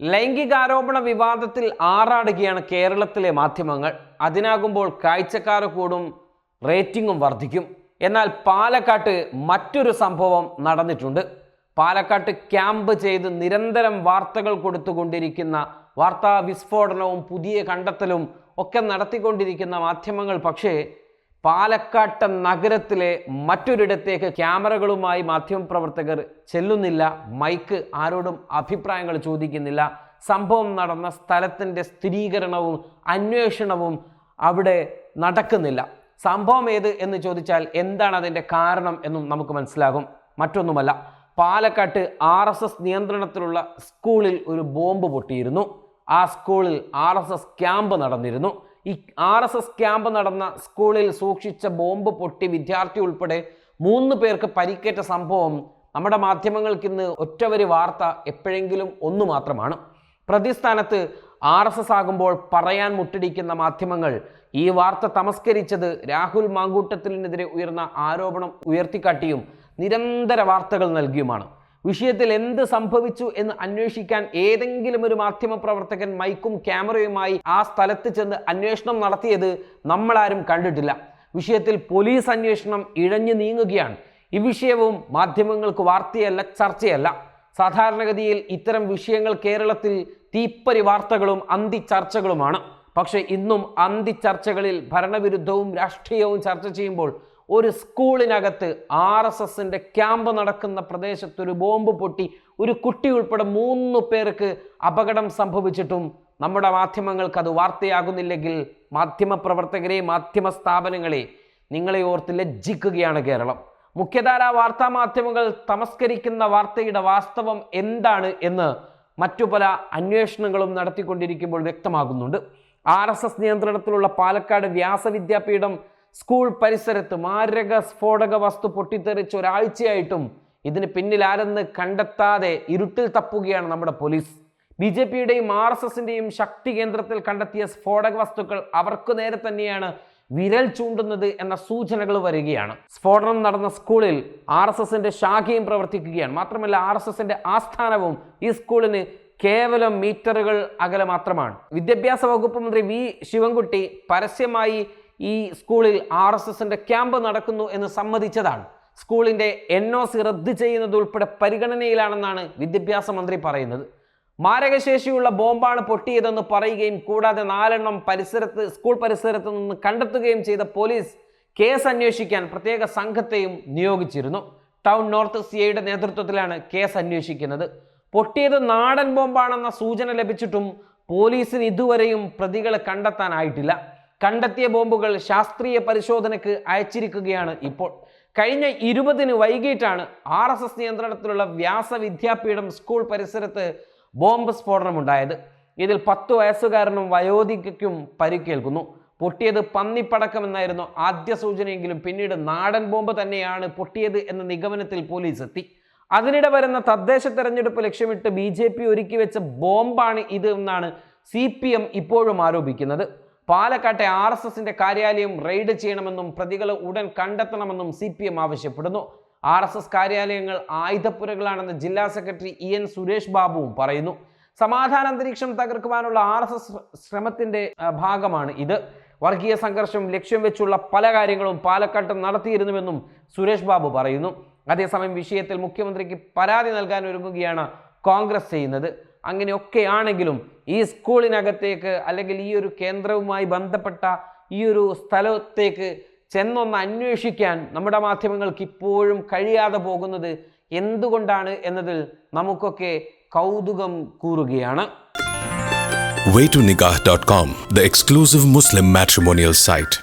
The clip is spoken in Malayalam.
ലൈംഗികാരോപണ വിവാദത്തിൽ ആറാടുകയാണ് കേരളത്തിലെ മാധ്യമങ്ങൾ. അതിനാകുമ്പോൾ കാഴ്ചക്കാർ കൂടും, റേറ്റിംഗും വർദ്ധിക്കും. എന്നാൽ പാലക്കാട്ട് മറ്റൊരു സംഭവം നടന്നിട്ടുണ്ട്. പാലക്കാട്ട് ക്യാമ്പ് ചെയ്ത് നിരന്തരം വാർത്തകൾ കൊടുത്തുകൊണ്ടിരിക്കുന്ന, വാർത്താ വിസ്ഫോടനവും പുതിയ കണ്ടെത്തലും ഒക്കെ നടത്തിക്കൊണ്ടിരിക്കുന്ന മാധ്യമങ്ങൾ പക്ഷേ പാലക്കാട്ട് നഗരത്തിലെ മറ്റൊരിടത്തേക്ക് ക്യാമറകളുമായി മാധ്യമപ്രവർത്തകർ ചെല്ലുന്നില്ല. മൈക്ക് ആരോടും അഭിപ്രായങ്ങൾ ചോദിക്കുന്നില്ല. സംഭവം നടന്ന സ്ഥലത്തിൻ്റെ സ്ഥിരീകരണവും അന്വേഷണവും അവിടെ നടക്കുന്നില്ല. സംഭവം ഏത് എന്ന് ചോദിച്ചാൽ എന്താണ് അതിൻ്റെ കാരണം എന്നും നമുക്ക് മനസ്സിലാകും. മറ്റൊന്നുമല്ല, പാലക്കാട്ട് RSS നിയന്ത്രണത്തിലുള്ള സ്കൂളിൽ ഒരു ബോംബ് പൊട്ടിയിരുന്നു. ആ സ്കൂളിൽ RSS ക്യാമ്പ് നടന്നിരുന്നു. ഈ RSS ക്യാമ്പ് നടന്ന സ്കൂളിൽ സൂക്ഷിച്ച ബോംബ് പൊട്ടി വിദ്യാർത്ഥി ഉൾപ്പെടെ 3 പേർക്ക് പരിക്കേറ്റ സംഭവം നമ്മുടെ മാധ്യമങ്ങൾക്ക് ഇന്ന് ഒറ്റവരി വാർത്ത എപ്പോഴെങ്കിലും ഒന്ന് മാത്രമാണ്. പ്രതിസ്ഥാനത്ത് RSS ആകുമ്പോൾ പറയാൻ മുട്ടിടിക്കുന്ന മാധ്യമങ്ങൾ ഈ വാർത്ത തമസ്കരിച്ചത് രാഹുൽ മാങ്കൂട്ടത്തിനെതിരെ ഉയർന്ന ആരോപണം ഉയർത്തിക്കാട്ടിയും നിരന്തര വാർത്തകൾ നൽകിയുമാണ്. വിഷയത്തിൽ എന്ത് സംഭവിച്ചു എന്ന് അന്വേഷിക്കാൻ ഏതെങ്കിലും ഒരു മാധ്യമപ്രവർത്തകൻ മൈക്കും ക്യാമറയുമായി ആ സ്ഥലത്ത് ചെന്ന് അന്വേഷണം നടത്തിയത് നമ്മളാരും കണ്ടിട്ടില്ല. വിഷയത്തിൽ പോലീസ് അന്വേഷണം ഇഴഞ്ഞു നീങ്ങുകയാണ്. ഈ വിഷയവും മാധ്യമങ്ങൾക്ക് വാർത്തയല്ല, ചർച്ചയല്ല. സാധാരണഗതിയിൽ ഇത്തരം വിഷയങ്ങൾ കേരളത്തിൽ തീപ്പരി വാർത്തകളും അന്തിച്ചർച്ചകളുമാണ്. പക്ഷേ ഇന്നും അന്തിച്ചർച്ചകളിൽ ഭരണവിരുദ്ധവും രാഷ്ട്രീയവും ചർച്ച ചെയ്യുമ്പോൾ ഒരു സ്കൂളിനകത്ത് RSSന്റെ ക്യാമ്പ് നടക്കുന്ന പ്രദേശത്തൊരു ബോംബ് പൊട്ടി ഒരു കുട്ടി ഉൾപ്പെടെ 3 പേർക്ക് അപകടം സംഭവിച്ചിട്ടും നമ്മുടെ മാധ്യമങ്ങൾക്ക് അത് വാർത്തയാകുന്നില്ലെങ്കിൽ മാധ്യമപ്രവർത്തകരെ, മാധ്യമ സ്ഥാപനങ്ങളെ, നിങ്ങളെ ഓർത്ത് ലജ്ജിക്കുകയാണ് കേരളം. മുഖ്യധാരാ വാർത്താ മാധ്യമങ്ങൾ തമസ്കരിക്കുന്ന വാർത്തയുടെ വാസ്തവം എന്താണ് എന്ന് മറ്റു പല അന്വേഷണങ്ങളും നടത്തിക്കൊണ്ടിരിക്കുമ്പോൾ വ്യക്തമാകുന്നുണ്ട്. RSS നിയന്ത്രണത്തിലുള്ള പാലക്കാട് വ്യാസവിദ്യാപീഠം സ്കൂൾ പരിസരത്ത് മാരക സ്ഫോടക വസ്തു പൊട്ടിത്തെറിച്ച് ഒരാഴ്ചയായിട്ടും ഇതിന് പിന്നിൽ ആരെന്ന് കണ്ടെത്താതെ ഇരുട്ടിൽ തപ്പുകയാണ് നമ്മുടെ പോലീസ്. BJPയുടെയും RSSന്റെയും ശക്തി കേന്ദ്രത്തിൽ കണ്ടെത്തിയ സ്ഫോടക വസ്തുക്കൾ അവർക്ക് നേരെ തന്നെയാണ് വിരൽ ചൂണ്ടുന്നത് എന്ന സൂചനകൾ വരികയാണ്. സ്ഫോടനം നടന്ന സ്കൂളിൽ RSSന്റെ ശാഖയും പ്രവർത്തിക്കുകയാണ്. മാത്രമല്ല RSSന്റെ ആസ്ഥാനവും ഈ സ്കൂളിന് കേവലം മീറ്ററുകൾ അകലെ മാത്രമാണ്. വിദ്യാഭ്യാസ വകുപ്പ് മന്ത്രി V ശിവൻകുട്ടി പരസ്യമായി ഈ സ്കൂളിൽ RSSന്റെ ക്യാമ്പ് നടക്കുന്നു എന്ന് സമ്മതിച്ചതാണ്. സ്കൂളിൻ്റെ NOC റദ്ദ് ചെയ്യുന്നത് ഉൾപ്പെടെ പരിഗണനയിലാണെന്നാണ് വിദ്യാഭ്യാസ മന്ത്രി പറയുന്നത്. മാരകശേഷിയുള്ള ബോംബാണ് പൊട്ടിയതെന്ന് പറയുകയും കൂടാതെ 4 എണ്ണം സ്കൂൾ പരിസരത്ത് നിന്ന് കണ്ടെത്തുകയും ചെയ്ത പോലീസ് കേസ് അന്വേഷിക്കാൻ പ്രത്യേക സംഘത്തെയും നിയോഗിച്ചിരുന്നു. ടൗൺ നോർത്ത് CIയുടെ നേതൃത്വത്തിലാണ് കേസ് അന്വേഷിക്കുന്നത്. പൊട്ടിയത് നാടൻ ബോംബാണെന്ന സൂചന ലഭിച്ചിട്ടും പോലീസിന് ഇതുവരെയും പ്രതികളെ കണ്ടെത്താനായിട്ടില്ല. കണ്ടെത്തിയ ബോംബുകൾ ശാസ്ത്രീയ പരിശോധനയ്ക്ക് അയച്ചിരിക്കുകയാണ് ഇപ്പോൾ. കഴിഞ്ഞ 20-ന് വൈകിട്ടാണ് RSS നിയന്ത്രണത്തിലുള്ള വ്യാസവിദ്യാപീഠം സ്കൂൾ പരിസരത്ത് ബോംബ് സ്ഫോടനമുണ്ടായത്. ഇതിൽ 10 വയസ്സുകാരനും വയോധികയ്ക്കും പരിക്കേൽക്കുന്നു. പൊട്ടിയത് പന്നിപ്പടക്കമെന്നായിരുന്നു ആദ്യ സൂചനയെങ്കിലും പിന്നീട് നാടൻ ബോംബ് തന്നെയാണ് പൊട്ടിയത് എന്ന നിഗമനത്തിൽ പോലീസ് എത്തി. അതിനിടെ വരുന്ന തദ്ദേശ തെരഞ്ഞെടുപ്പ് ലക്ഷ്യമിട്ട് BJP ഒരുക്കി വെച്ച ബോംബാണ് ഇത് എന്നാണ് CPM ഇപ്പോഴും ആരോപിക്കുന്നത്. പാലക്കാട്ടെ RSSന്റെ കാര്യാലയം റെയ്ഡ് ചെയ്യണമെന്നും പ്രതികളെ ഉടൻ കണ്ടെത്തണമെന്നും CPM ആവശ്യപ്പെടുന്നു. RSS കാര്യാലയങ്ങൾ ആയുധപ്പുരകളാണെന്ന് ജില്ലാ സെക്രട്ടറി EN സുരേഷ് ബാബുവും പറയുന്നു. സമാധാന അന്തരീക്ഷം തകർക്കുവാനുള്ള RSS ശ്രമത്തിന്റെ ഭാഗമാണ് ഇത്. വർഗീയ സംഘർഷം ലക്ഷ്യം വെച്ചുള്ള പല കാര്യങ്ങളും പാലക്കാട്ട് നടത്തിയിരുന്നുവെന്നും സുരേഷ് ബാബു പറയുന്നു. അതേസമയം വിഷയത്തിൽ മുഖ്യമന്ത്രിക്ക് പരാതി നൽകാൻ ഒരുങ്ങുകയാണ് കോൺഗ്രസ് ചെയ്യുന്നത്. അങ്ങനെയൊക്കെയാണെങ്കിലും ഈ സ്കൂളിനകത്തേക്ക് അല്ലെങ്കിൽ ഈ ഒരു കേന്ദ്രവുമായി ബന്ധപ്പെട്ട ഈ ഒരു സ്ഥലത്തേക്ക് ചെന്നൊന്ന് അന്വേഷിക്കാൻ നമ്മുടെ മാധ്യമങ്ങൾക്ക് ഇപ്പോഴും കഴിയാതെ പോകുന്നത് എന്തുകൊണ്ടാണ് എന്നതിൽ നമുക്കൊക്കെ കൗതുകം കൂറുകയാണ്. Waytonikah.com, the exclusive Muslim matrimonial site.